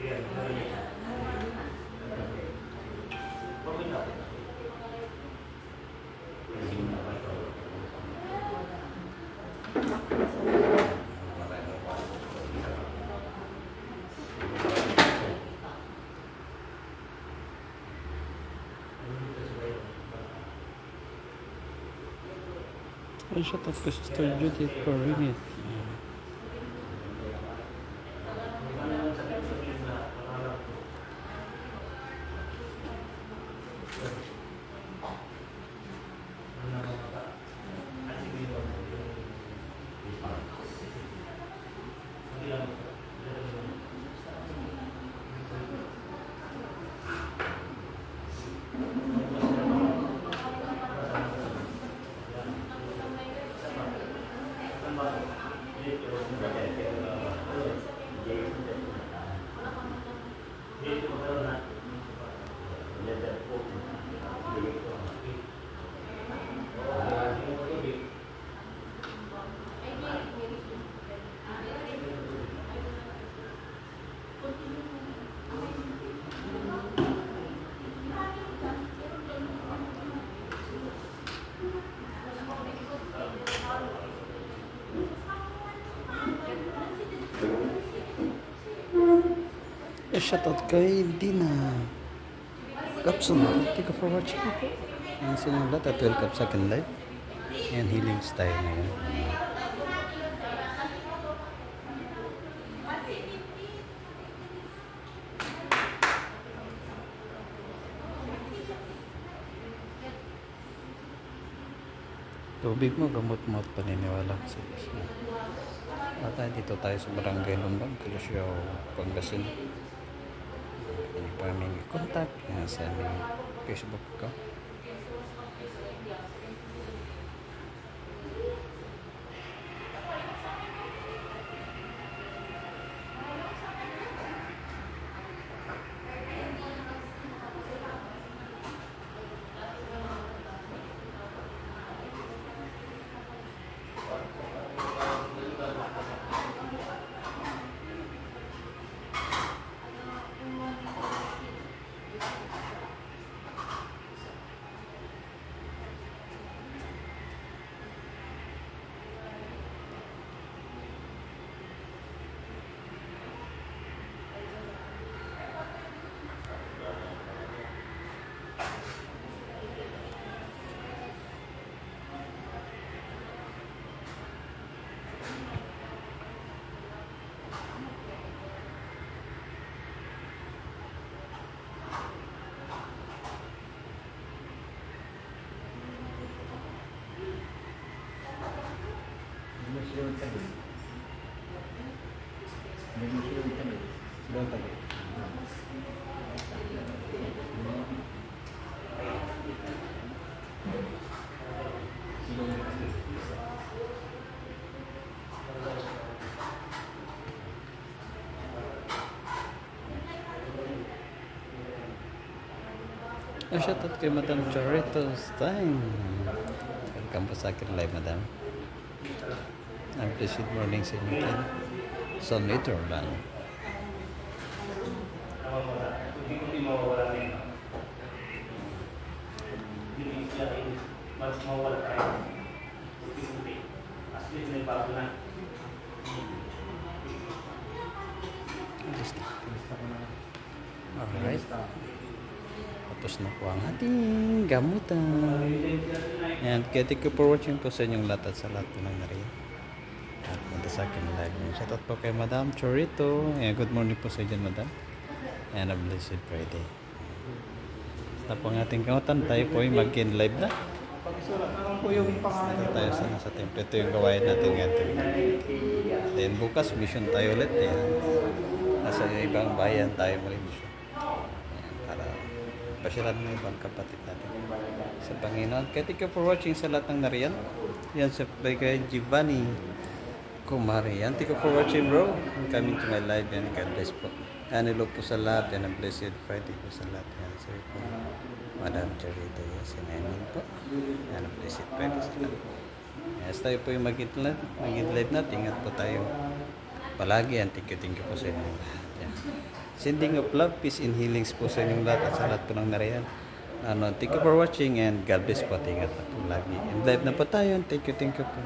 Ay, shut up kasi Sister Judith per minute. Shoutout kay Dina Kapson. Thank you for watching po. Yan sa inyong lahat at welcome sa akin live. Yan, healing style ngayon. Tubig mo, gamot mo at paniniwala sa Diyos. At dito tayo sa Barangay Lumbang, Kalusyo, Pangasinan. Hindi pa aming contact sa aming Facebook account. Shoutout kay Madam Choritos time. Welcome po sa akin live, Madam. Blessed morning sa inyo kin. So later lang. Alright. Tapos na po ang ating gamutan. And thank you for watching po sa inyong lahat at sa lahat po ng nariyan. At punta sa akin live. Shoutout po kay Madam Chorito. Good morning po sa inyo, Madam. And a blessed Friday. Basta po ang ating gamutan. Tayo po ay mag-in live na. Dito tayo sana sa temple. Ito yung gawain natin ngayon. Then bukas mission tayo ulit. Nasa ibang bayan tayo muli mission. Pasyalan mo ibang kapatid natin sa Panginoon. Kaya thank you for watching sa lahat ng nariyan. Yan sa kay Giovanni Kumari. Yan, thank you for watching, bro. Coming to my live and God bless po. Hello po sa lahat and a blessed Friday po sa lahat. Yan, sorry po. Madam Charita, yes, and amen po. And a blessed Friday sa lahat. Yes, tayo po yung mag-live natin. Ingat po tayo palagi. And thank you po sa inyo lahat. Yan. Sending of love, peace, and healings po sa inyong lahat at sa lahat po ng nariyan. Thank you for watching and God bless po. Ingat na po lagi. And live na po tayo. Thank you po.